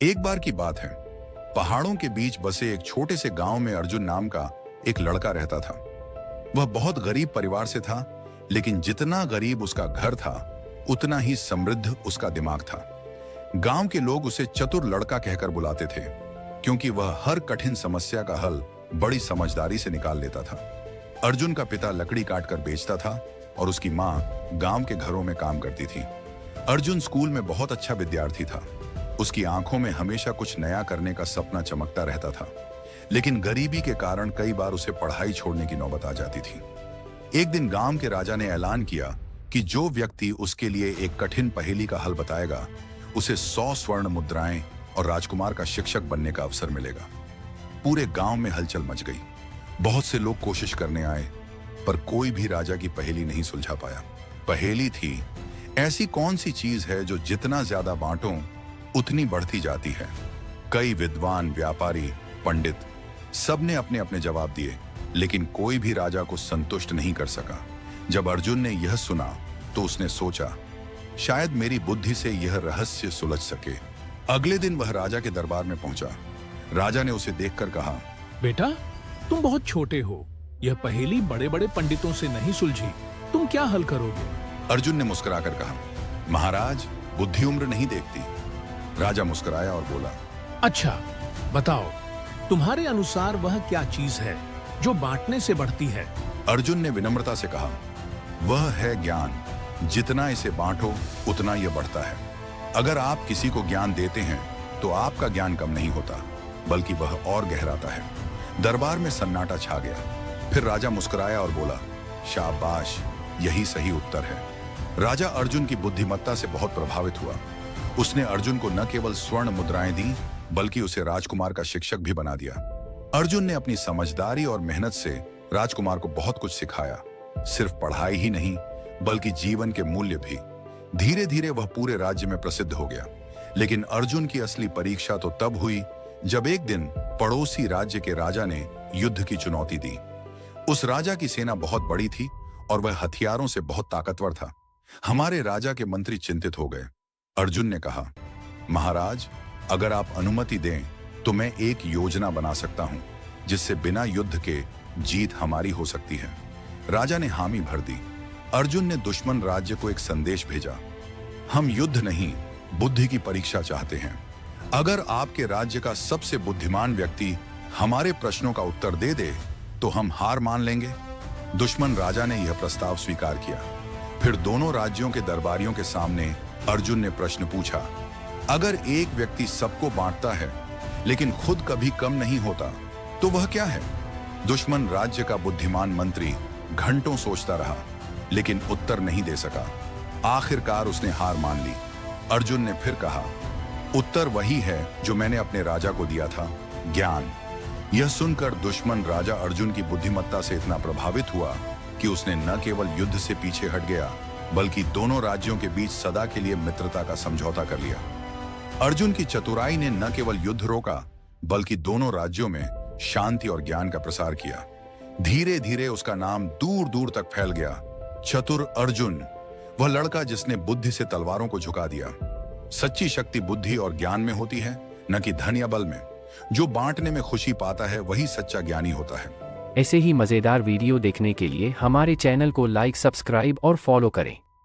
एक बार की बात है, पहाड़ों के बीच बसे एक छोटे से गांव में अर्जुन नाम का एक लड़का रहता था। वह बहुत गरीब परिवार से था, लेकिन जितना गरीब उसका घर था, उतना ही समृद्ध उसका दिमाग था। गांव के लोग उसे चतुर लड़का कहकर बुलाते थे, क्योंकि वह हर कठिन समस्या का हल बड़ी समझदारी से निकाल लेता था। अर्जुन का पिता लकड़ी काटकर बेचता था और उसकी माँ गांव के घरों में काम करती थी। अर्जुन स्कूल में बहुत अच्छा विद्यार्थी था। उसकी आंखों में हमेशा कुछ नया करने का सपना चमकता रहता था, लेकिन गरीबी के कारण कई बार उसे पढ़ाई छोड़ने की नौबत आ जाती थी। एक दिन गांव के राजा ने ऐलान किया कि जो व्यक्ति उसके लिए एक कठिन पहेली का हल बताएगा, उसे 100 स्वर्ण मुद्राएं और राजकुमार का शिक्षक बनने का अवसर मिलेगा। पूरे गांव में हलचल मच गई। बहुत से लोग कोशिश करने आए, पर कोई भी राजा की पहेली नहीं सुलझा पाया। पहेली थी, ऐसी कौन सी चीज है जो जितना ज्यादा बांटो उतनी बढ़ती जाती है। कई विद्वान, व्यापारी, पंडित सबने अपने अपने जवाब दिए, लेकिन कोई भी राजा को संतुष्ट नहीं कर सका। जब अर्जुन ने यह सुना तो उसने सोचा, शायद मेरी बुद्धि से यह रहस्य सुलझ सके। अगले दिन वह राजा के दरबार में पहुंचा। राजा ने उसे देखकर कहा, बेटा, तुम बहुत छोटे हो। यह पहेली बड़े बड़े पंडितों से नहीं सुलझी। तुम क्या हल करोगे? अर्जुन ने मुस्कुराकर कहा, महाराज, बुद्धि उम्र नहीं देखती। राजा मुस्कुराया और बोला, अच्छा, बताओ, तुम्हारे अनुसार वह क्या चीज है जो बांटने से बढ़ती है? अर्जुन ने विनम्रता से कहा, वह है ज्ञान। जितना इसे बांटो उतना यह बढ़ता है। अगर आप किसी को ज्ञान देते हैं तो आपका ज्ञान कम नहीं होता, बल्कि वह और गहराता है। दरबार में सन्नाटा छा गया। फिर राजा मुस्कुराया और बोला, शाबाश, यही सही उत्तर है। राजा अर्जुन की बुद्धिमत्ता से बहुत प्रभावित हुआ। उसने अर्जुन को न केवल स्वर्ण मुद्राएं दी, बल्कि उसे राजकुमार का शिक्षक भी बना दिया। अर्जुन ने अपनी समझदारी और मेहनत से राजकुमार को बहुत कुछ सिखाया। सिर्फ पढ़ाई ही नहीं, बल्कि जीवन के मूल्य भी। धीरे धीरे वह पूरे राज्य में प्रसिद्ध हो गया। लेकिन अर्जुन की असली परीक्षा तो तब हुई जब एक दिन पड़ोसी राज्य के राजा ने युद्ध की चुनौती दी। उस राजा की सेना बहुत बड़ी थी और वह हथियारों से बहुत ताकतवर था। हमारे राजा के मंत्री चिंतित हो गए। अर्जुन ने कहा, महाराज, अगर आप अनुमति दें तो मैं एक योजना बना सकता हूं, जिससे बिना युद्ध के जीत हमारी हो सकती है। राजा ने हामी भर दी। अर्जुन ने दुश्मन राज्य को एक संदेश भेजा, हम युद्ध नहीं, बुद्धि की परीक्षा चाहते हैं। अगर आपके राज्य का सबसे बुद्धिमान व्यक्ति हमारे प्रश्नों का उत्तर दे दे तो हम हार मान लेंगे। दुश्मन राजा ने यह प्रस्ताव स्वीकार किया। फिर दोनों राज्यों के दरबारियों के सामने अर्जुन ने प्रश्न पूछा, अगर एक व्यक्ति सबको बांटता है लेकिन खुद कभी कम नहीं होता, तो वह क्या है? दुश्मन राज्य का बुद्धिमान मंत्री घंटों सोचता रहा, लेकिन उत्तर नहीं दे सका। आखिरकार उसने हार मान ली। अर्जुन ने फिर कहा, उत्तर वही है जो मैंने अपने राजा को दिया था, ज्ञान। यह सुनकर दुश्मन राजा अर्जुन की बुद्धिमत्ता से इतना प्रभावित हुआ कि उसने न केवल युद्ध से पीछे हट गया, बल्कि दोनों राज्यों के बीच सदा के लिए मित्रता का समझौता कर लिया। अर्जुन की चतुराई ने न केवल युद्ध रोका, बल्कि दोनों राज्यों में शांति और ज्ञान का प्रसार किया। धीरे धीरे उसका नाम दूर दूर तक फैल गया। चतुर अर्जुन, वह लड़का जिसने बुद्धि से तलवारों को झुका दिया। सच्ची शक्ति बुद्धि और ज्ञान में होती है, न कि धन या बल में। जो बांटने में खुशी पाता है, वही सच्चा ज्ञानी होता है। ऐसे ही मजेदार वीडियो देखने के लिए हमारे चैनल को लाइक, सब्सक्राइब और फॉलो करें।